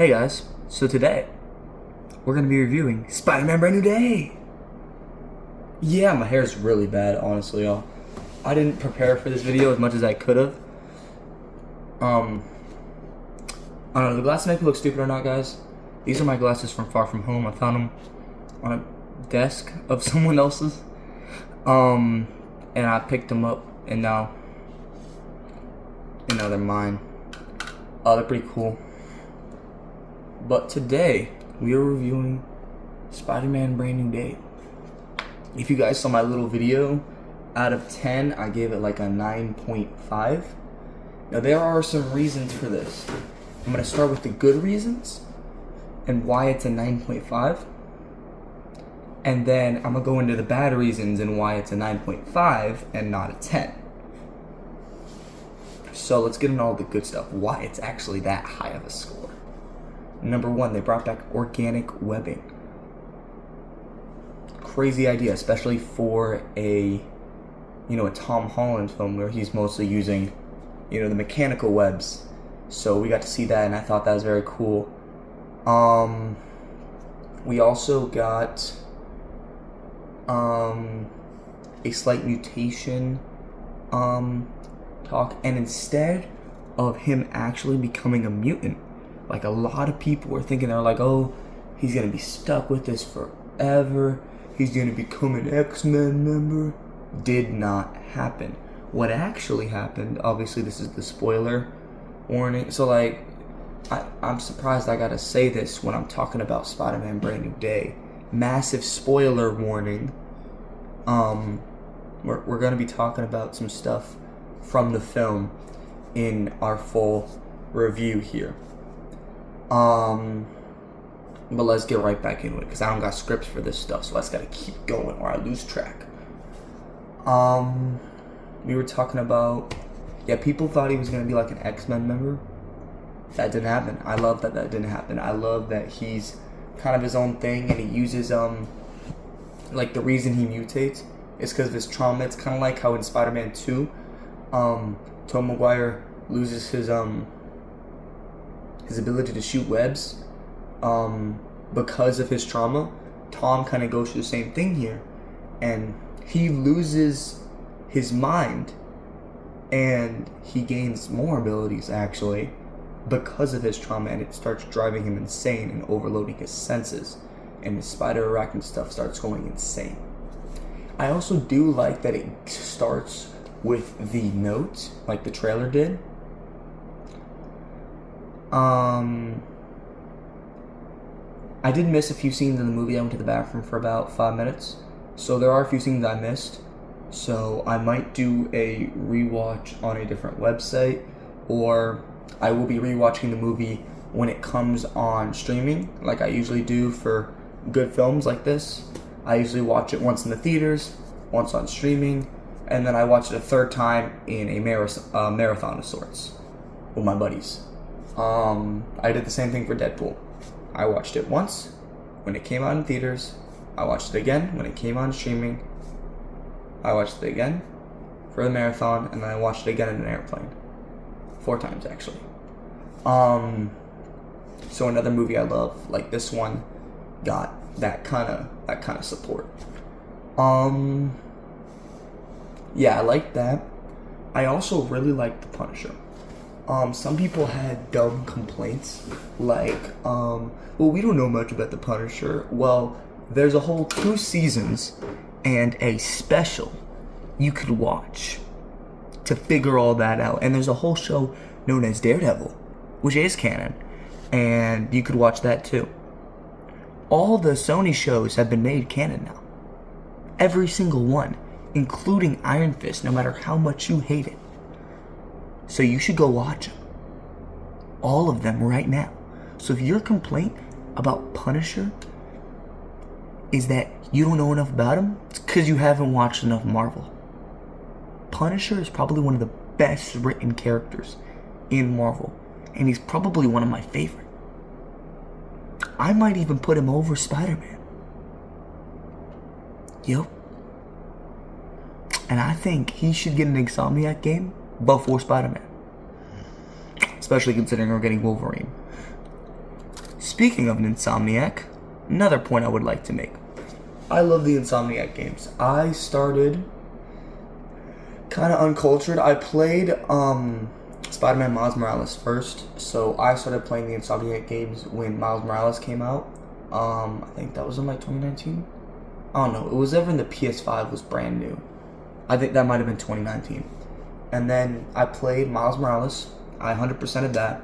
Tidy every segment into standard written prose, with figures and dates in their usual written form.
Hey guys, so today we're going to be reviewing Spider-Man Brand New Day. Yeah, my hair's really bad, honestly, y'all. I didn't prepare for this video as much as I could have. I don't know, the glasses make me look stupid or not, guys. These are my glasses from Far From Home. I found them on a desk of someone else's. And I picked them up, and now they're mine. They're pretty cool. But today, we are reviewing Spider-Man Brand New Day. If you guys saw my little video, out of 10, I gave it like a 9.5. Now, there are some reasons for this. I'm going to start with the good reasons and why it's a 9.5. And then I'm going to go into the bad reasons and why it's a 9.5 and not a 10. So let's get into all the good stuff, why it's actually that high of a score. Number one, they brought back organic webbing. Crazy idea, especially for a Tom Holland film where he's mostly using, the mechanical webs. So we got to see that, and I thought that was very cool. We also got a slight mutation talk, and instead of him actually becoming a mutant, like a lot of people were thinking, they're like, oh, he's gonna be stuck with this forever, he's gonna become an X-Men member. Did not happen. What actually happened, obviously this is the spoiler warning, so like I'm surprised I gotta say this when I'm talking about Spider-Man Brand New Day. Massive spoiler warning. We're gonna be talking about some stuff from the film in our full review here. But let's get right back into it, because I don't got scripts for this stuff, so I just gotta keep going or I lose track. We were talking about, people thought he was gonna be like an X-Men member. That didn't happen. I love that didn't happen. I love that he's kind of his own thing, and he uses, like the reason he mutates is because of his trauma. It's kind of like how in Spider-Man 2, Tom Maguire loses his ability to shoot webs because of his trauma. Tom kind of goes through the same thing here, and he loses his mind and he gains more abilities actually because of his trauma, and it starts driving him insane and overloading his senses, and his spider arachnid stuff starts going insane. I also do like that it starts with the note like the trailer did. I did miss a few scenes in the movie. I went to the bathroom for about 5 minutes, so there are a few scenes I missed. So I might do a rewatch on a different website, or I will be rewatching the movie when it comes on streaming, like I usually do for good films like this. I usually watch it once in the theaters, once on streaming, and then I watch it a third time in a marathon of sorts with my buddies. I did the same thing for Deadpool. I watched it once when it came out in theaters. I watched it again when it came on streaming. I watched it again for the marathon, and then I watched it again in an airplane. 4 times actually. So another movie I love, like this one, got that kind of support. Yeah, I like that. I also really like The Punisher. Some people had dumb complaints, like, well, we don't know much about The Punisher. Well, there's a whole 2 seasons and a special you could watch to figure all that out. And there's a whole show known as Daredevil, which is canon, and you could watch that too. All the Sony shows have been made canon now. Every single one, including Iron Fist, no matter how much you hate it. So you should go watch them. All of them right now. So if your complaint about Punisher is that you don't know enough about him, it's because you haven't watched enough Marvel. Punisher is probably one of the best written characters in Marvel, and he's probably one of my favorite. I might even put him over Spider-Man. Yup. And I think he should get an Insomniac game before Spider-Man. Especially considering we're getting Wolverine. Speaking of an Insomniac, another point I would like to make. I love the Insomniac games. I started kind of uncultured. I played Spider-Man Miles Morales first, so I started playing the Insomniac games when Miles Morales came out. I think that was in like 2019. I don't know. It was ever in the PS5 was brand new. I think that might have been 2019. And then I played Miles Morales. I 100%ed that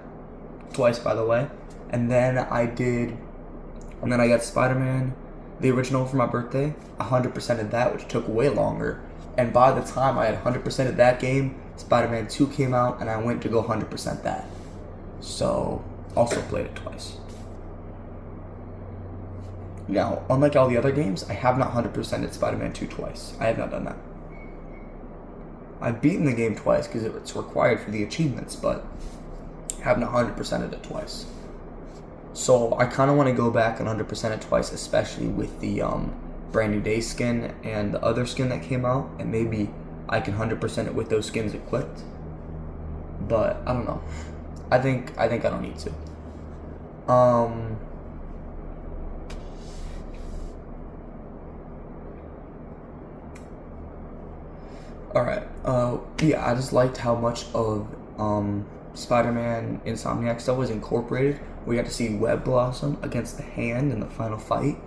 twice, by the way. And then I got Spider-Man, the original, for my birthday. 100%ed that, which took way longer. And by the time I had 100%ed that game, Spider-Man 2 came out, and I went to go 100% that. So, also played it twice. Now, unlike all the other games, I have not 100%ed Spider-Man 2 twice. I have not done that. I've beaten the game twice because it's required for the achievements, but have not 100%ed it twice. So I kind of want to go back and 100% it twice, especially with the Brand New Day skin and the other skin that came out, and maybe I can 100% it with those skins equipped. But I don't know. I think I don't need to. Alright, yeah, I just liked how much of Spider-Man Insomniac stuff was incorporated. We got to see Web Blossom against the Hand in the final fight.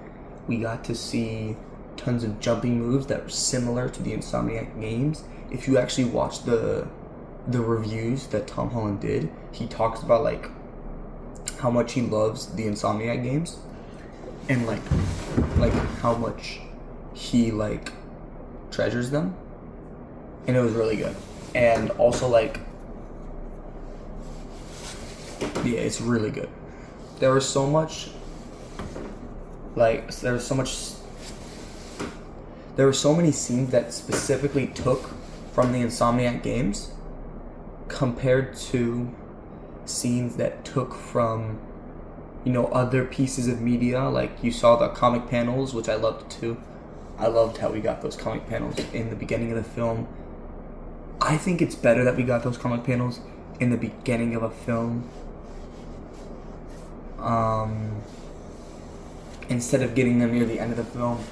We got to see tons of jumping moves that were similar to the Insomniac games. If you actually watch the reviews that Tom Holland did, he talks about like how much he loves the Insomniac games and like how much he like treasures them. And it was really good. And also like, yeah, it's really good. There was so much there were so many scenes that specifically took from the Insomniac games compared to scenes that took from, you know, other pieces of media. Like you saw the comic panels, which I loved too. I loved how we got those comic panels in the beginning of the film. I think it's better that we got those comic panels in the beginning of a film instead of getting them near the end of the film.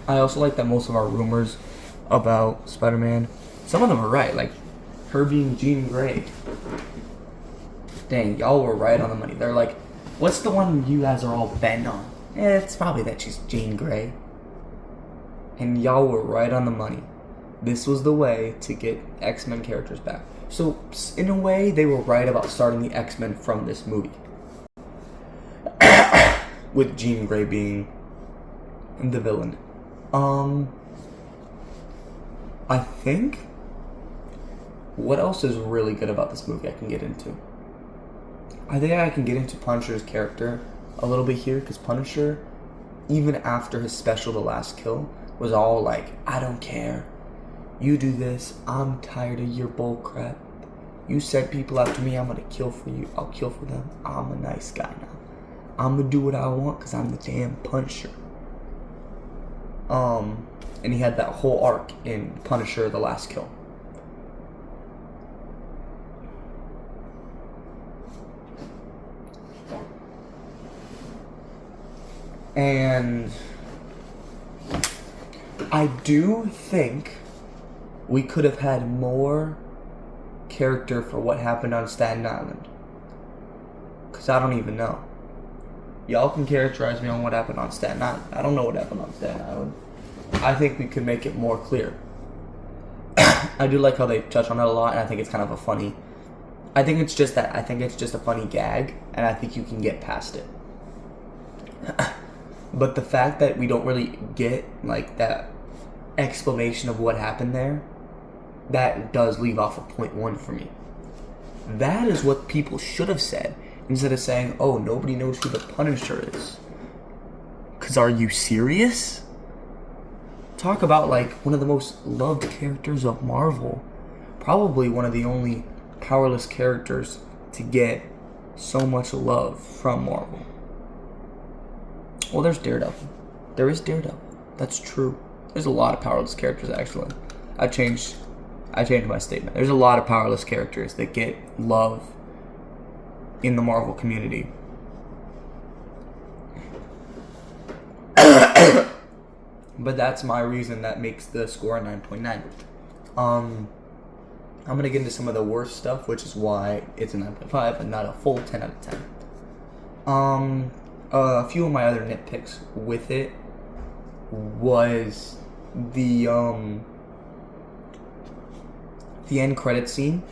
I also like that most of our rumors about Spider-Man, some of them are right, like her being Jean Grey. Dang, y'all were right on the money. They're like, what's the one you guys are all bent on? It's probably that she's Jean Grey. And y'all were right on the money. This was the way to get X-Men characters back. So, in a way, they were right about starting the X-Men from this movie. With Jean Grey being the villain. I think what else is really good about this movie I can get into? I think I can get into Punisher's character a little bit here, because Punisher, even after his special, The Last Kill, was all like, I don't care. You do this. I'm tired of your bull crap. You set people after me. I'm gonna kill for you. I'll kill for them. I'm a nice guy now. I'm gonna do what I want because I'm the damn Punisher. And he had that whole arc in Punisher: The Last Kill. And I do think we could have had more character for what happened on Staten Island. Because I don't even know. Y'all can characterize me on what happened on Staten Island. I don't know what happened on Staten Island. I think we could make it more clear. I do like how they touch on it a lot, and I think it's kind of a funny... I think it's just a funny gag, and I think you can get past it. But the fact that we don't really get, like, that explanation of what happened there, that does leave off a 0.1 for me. That is what people should have said, instead of saying, oh, nobody knows who the Punisher is. Because are you serious? Talk about, like, one of the most loved characters of Marvel. Probably one of the only powerless characters to get so much love from Marvel. Well, there's Daredevil. There is Daredevil. That's true. There's a lot of powerless characters, actually. I changed my statement. There's a lot of powerless characters that get love in the Marvel community. But that's my reason that makes the score a 9.9. I'm gonna get into some of the worst stuff, which is why it's a 9.5 and not a full 10 out of 10. A few of my other nitpicks with it was the end credit scene.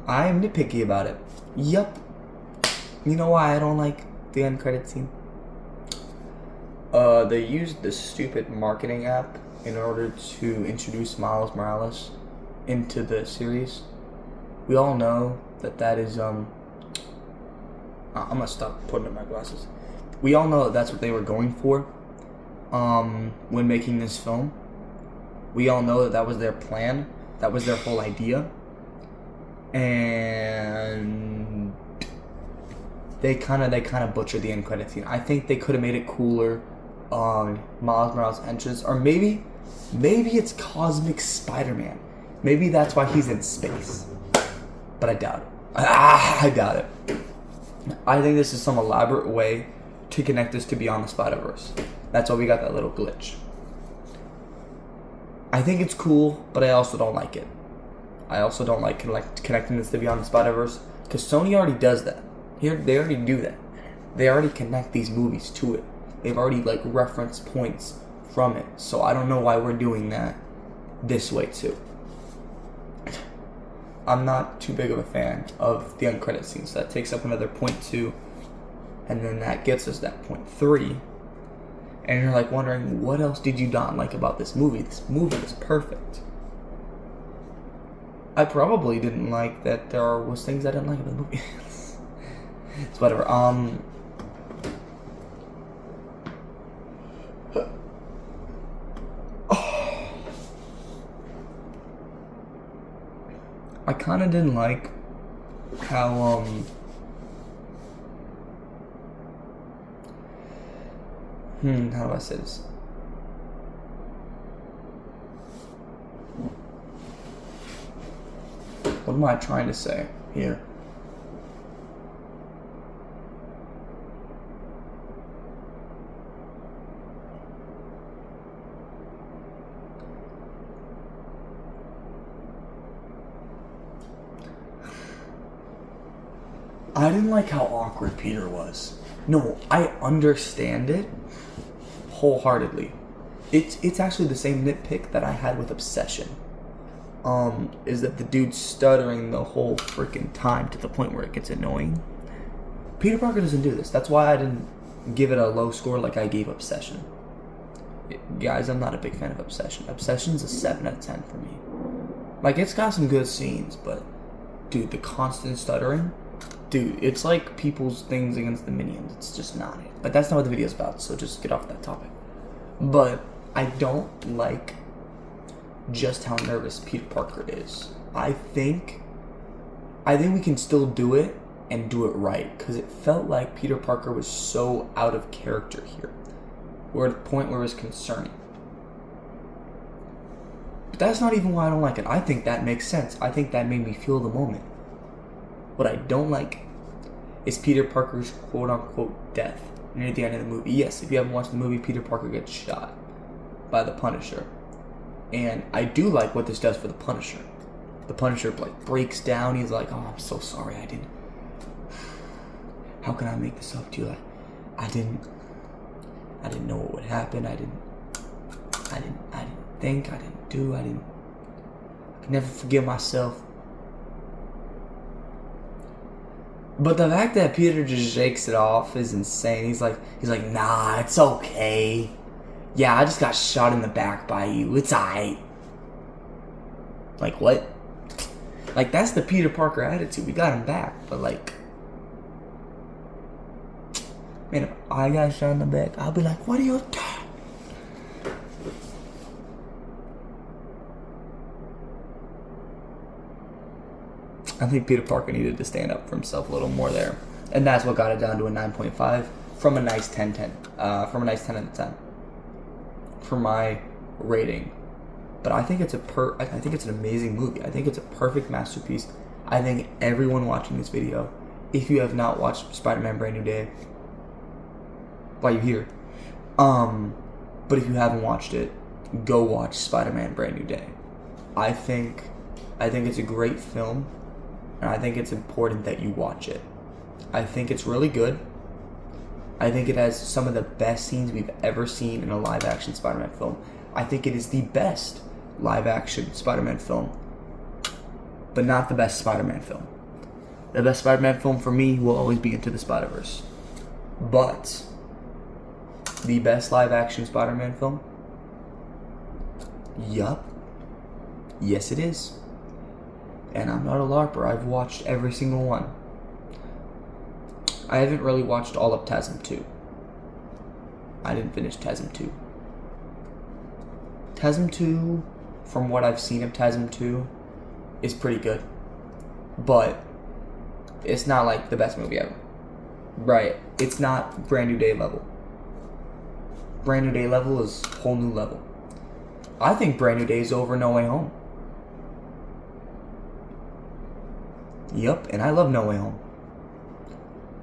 I'm nitpicky about it. Yup. You know why I don't like the end credit scene? They used this stupid marketing app in order to introduce Miles Morales into the series. We all know that is I'm gonna stop putting on my glasses. We all know that that's what they were going for when making this film. We all know that was their plan. That was their whole idea. And they kind of butchered the end credit scene. I think they could have made it cooler on Miles Morales' entrance, or maybe it's Cosmic Spiderman. Maybe that's why he's in space. But I doubt it. I doubt it. I think this is some elaborate way to connect us to Beyond the Spider-Verse. That's why we got that little glitch. I think it's cool, but I also don't like it. I also don't like connecting this to Beyond the Spider-Verse, because Sony already does that. They already do that. They already connect these movies to it. They've already reference points from it. So I don't know why we're doing that this way too. I'm not too big of a fan of the end credit scenes. So that takes up another 0.2, and then that gets us that 0.3. And you're wondering, what else did you not like about this movie? This movie is perfect. I probably didn't like that there was things I didn't like about the movie. It's whatever. I kind of didn't like how how do I say this? What am I trying to say here? I didn't like how awkward Peter was. No, I understand it wholeheartedly. It's actually the same nitpick that I had with Obsession. Is that the dude's stuttering the whole freaking time to the point where it gets annoying. Peter Parker doesn't do this. That's why I didn't give it a low score like I gave Obsession. Guys, I'm not a big fan of Obsession. Obsession's a 7 out of 10 for me. It's got some good scenes, but dude, the constant stuttering, dude, it's like people's things against the Minions. It's just not it. But that's not what the video's about, so just get off that topic. But I don't like just how nervous Peter Parker is. I think we can still do it and do it right, because it felt like Peter Parker was so out of character here. We're at a point where it was concerning. But that's not even why I don't like it. I think that makes sense. I think that made me feel the moment. What I don't like is Peter Parker's quote-unquote death near the end of the movie. Yes, if you haven't watched the movie, Peter Parker gets shot by the Punisher. And I do like what this does for the Punisher. The Punisher breaks down. He's like, "Oh, I'm so sorry. I didn't. How can I make this up to you? I didn't know what would happen. I didn't think. I could never forgive myself." But the fact that Peter just shakes it off is insane. He's like, "Nah, it's okay. Yeah, I just got shot in the back by you. It's alright." What? That's the Peter Parker attitude. We got him back, but man, if I got shot in the back, I'll be like, "What are you doing?" I think Peter Parker needed to stand up for himself a little more there. And that's what got it down to a 9.5 from a nice 10 out of 10 for my rating. But I think it's I think it's an amazing movie. I think it's a perfect masterpiece. I think everyone watching this video, if you have not watched Spider-Man Brand New Day, why you here? But if you haven't watched it, go watch Spider-Man Brand New Day. I think it's a great film, and I think it's important that you watch it. I think it's really good. I think it has some of the best scenes we've ever seen in a live-action Spider-Man film. I think it is the best live-action Spider-Man film, but not the best Spider-Man film. The best Spider-Man film for me will always be Into the Spider-Verse. But the best live-action Spider-Man film? Yup. Yes, it is. And I'm not a LARPer. I've watched every single one. I haven't really watched all of TASM 2. I didn't finish TASM 2. TASM 2, from what I've seen of TASM 2, is pretty good. But it's not like the best movie ever. Right. It's not Brand New Day level. Brand New Day level is a whole new level. I think Brand New Day is over No Way Home. Yup, and I love No Way Home.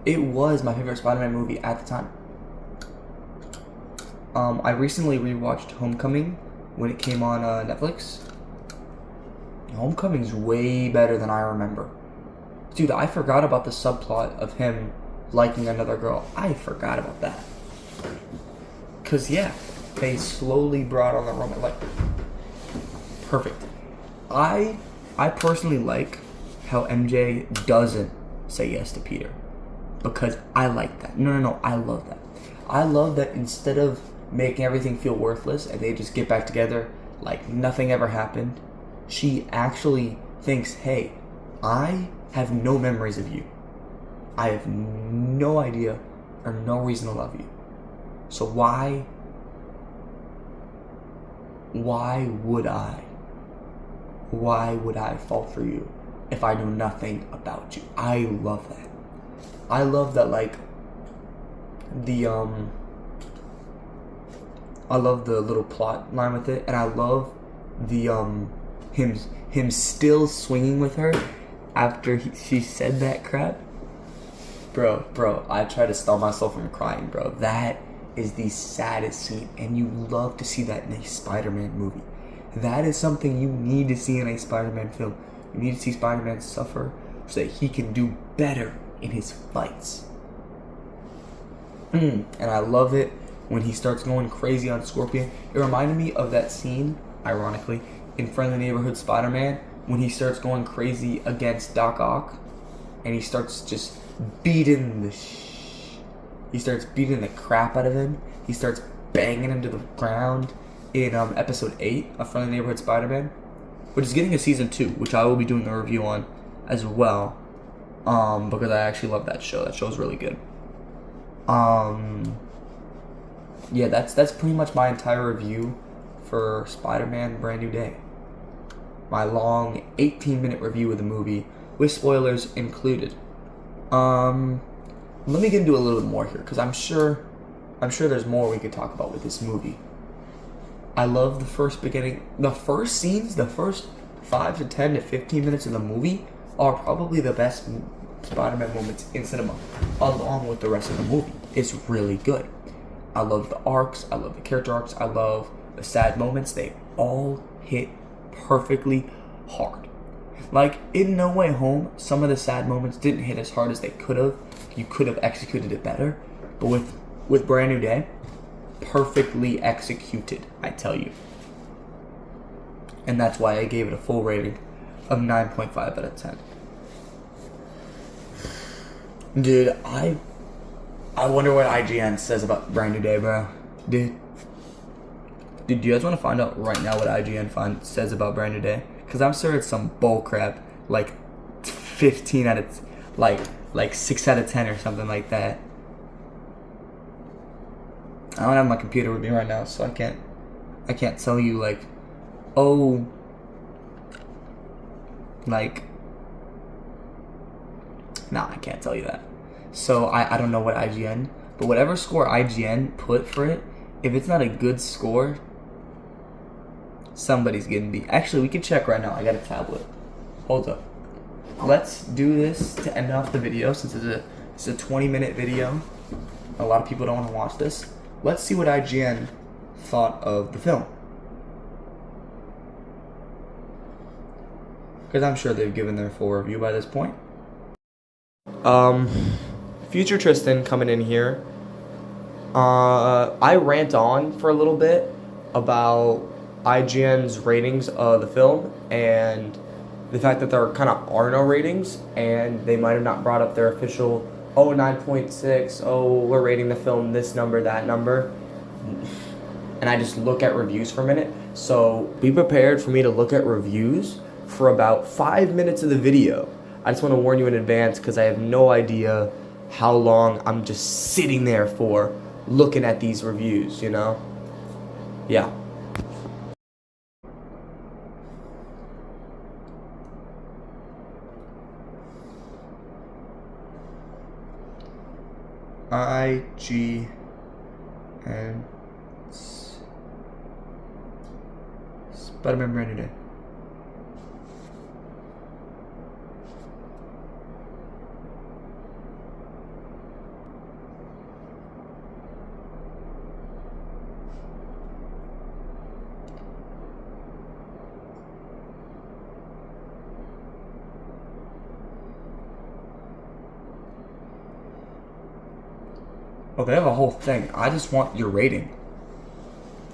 It was my favorite Spider-Man movie at the time. I recently rewatched Homecoming when it came on Netflix. Homecoming's way better than I remember. Dude, I forgot about the subplot of him liking another girl. I forgot about that. Cause yeah, they slowly brought on the romance. Like, perfect. I personally like how MJ doesn't say yes to Peter. Because I like that. No, I love that. I love that instead of making everything feel worthless and they just get back together like nothing ever happened, she actually thinks, hey, I have no memories of you. I have no idea or no reason to love you. So why would I? Why would I fall for you if I know nothing about you? I love that. I love that, like, I love the little plot line with it, and I love the, him still swinging with her after she said that crap. Bro, I try to stop myself from crying, bro. That is the saddest scene, and you love to see that in a Spider-Man movie. That is something you need to see in a Spider-Man film. You need to see Spider-Man suffer so that he can do better in his fights. And I love it when he starts going crazy on Scorpion. It reminded me of that scene, ironically, in Friendly Neighborhood Spider-Man when he starts going crazy against Doc Ock and he starts just beating the crap out of him. He starts banging him to the ground in episode 8 of Friendly Neighborhood Spider-Man, which is getting a season 2, which I will be doing a review on as well, because I actually love that show. That show's really good. Yeah, that's pretty much my entire review for Spider-Man Brand New Day. My long 18-minute review of the movie with spoilers included. Let me get into a little bit more here, because I'm sure there's more we could talk about with this movie. I love the first scenes, the first 5 to 10 to 15 minutes of the movie are probably the best Spider-Man moments in cinema, along with the rest of the movie. It's really good. I love the arcs, I love the character arcs, I love the sad moments. They all hit perfectly hard. Like, in No Way Home, some of the sad moments didn't hit as hard as they could have. You could have executed it better. But with Brand New Day, perfectly executed, I tell you. And that's why I gave it a full rating of 9.5 out of 10. Dude, I wonder what IGN says about Brand New Day, bro. Dude, you guys want to find out right now what IGN says about Brand New Day? Because I'm sure it's some bull crap, like 15 out of, like 6 out of 10 or something like that. I don't have my computer with me right now, so I can't tell you, like, oh, like, nah, I can't tell you that. So I don't know what IGN, but whatever score IGN put for it, if it's not a good score, somebody's getting beat. Actually, we can check right now. I got a tablet. Hold up. Let's do this to end off the video, since it's a 20-minute video. A lot of people don't want to watch this. Let's see what IGN thought of the film. Because I'm sure they've given their full review by this point. Future Tristan coming in here. I rant on for a little bit about IGN's ratings of the film and the fact that there kind of are no ratings, and they might have not brought up their official 9.6, we're rating the film this number, that number. And I just look at reviews for a minute. So be prepared for me to look at reviews for about 5 minutes of the video. I just want to warn you in advance because I have no idea how long I'm just sitting there for looking at these reviews, you know? Yeah. IGN Spiderman brand new day. Oh, they have a whole thing. I just want your rating.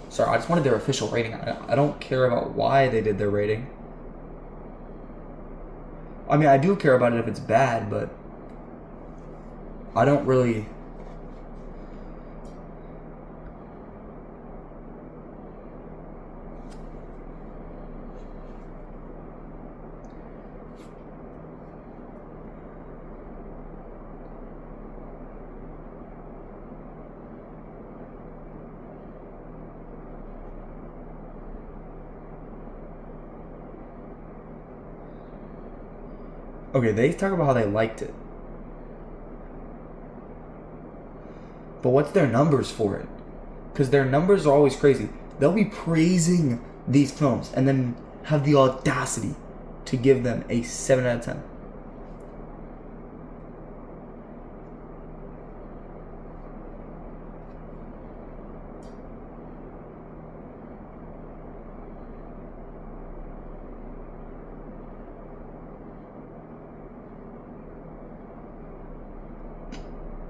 Sorry, I just wanted their official rating. I don't care about why they did their rating. I mean, I do care about it if it's bad, but I don't really... Okay, they talk about how they liked it. But what's their numbers for it? Because their numbers are always crazy. They'll be praising these films and then have the audacity to give them a 7 out of 10.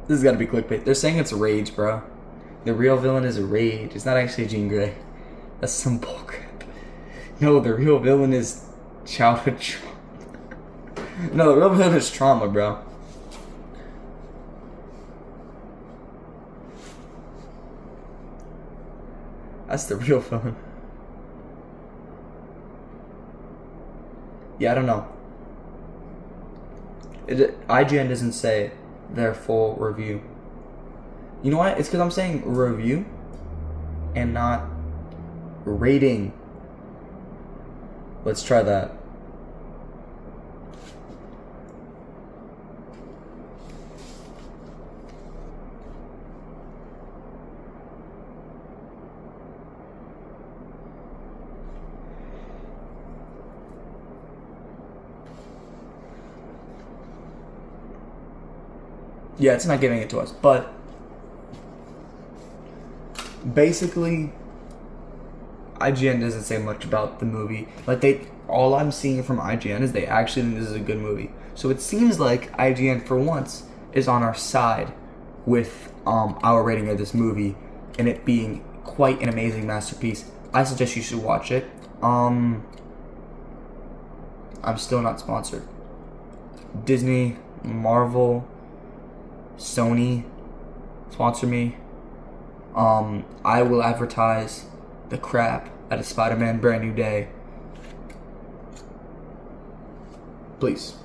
This has got to be clickbait. They're saying it's Rage, bro. The real villain is Rage. It's not actually Jean Grey. That's some bullcrap. No, the real villain is childhood trauma. No, the real villain is trauma, bro. That's the real villain. Yeah, I don't know. IGN doesn't say their full review. You know what? It's because I'm saying review and not rating. Let's try that. Yeah, it's not giving it to us, but basically, IGN doesn't say much about the movie. Like all I'm seeing from IGN is they actually think this is a good movie. So it seems like IGN, for once, is on our side with our rating of this movie and it being quite an amazing masterpiece. I suggest you should watch it. I'm still not sponsored. Disney, Marvel, Sony, sponsor me. I will advertise the crap out of Spider-Man Brand New Day. Please.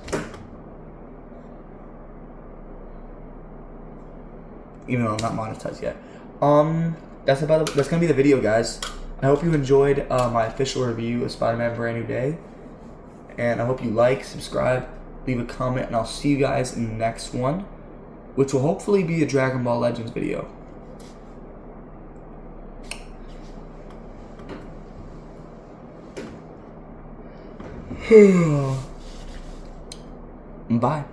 Even though I'm not monetized yet. That's gonna be the video, guys. I hope you enjoyed my official review of Spider-Man Brand New Day. And I hope you like, subscribe, leave a comment, and I'll see you guys in the next one, which will hopefully be a Dragon Ball Legends video. Bye.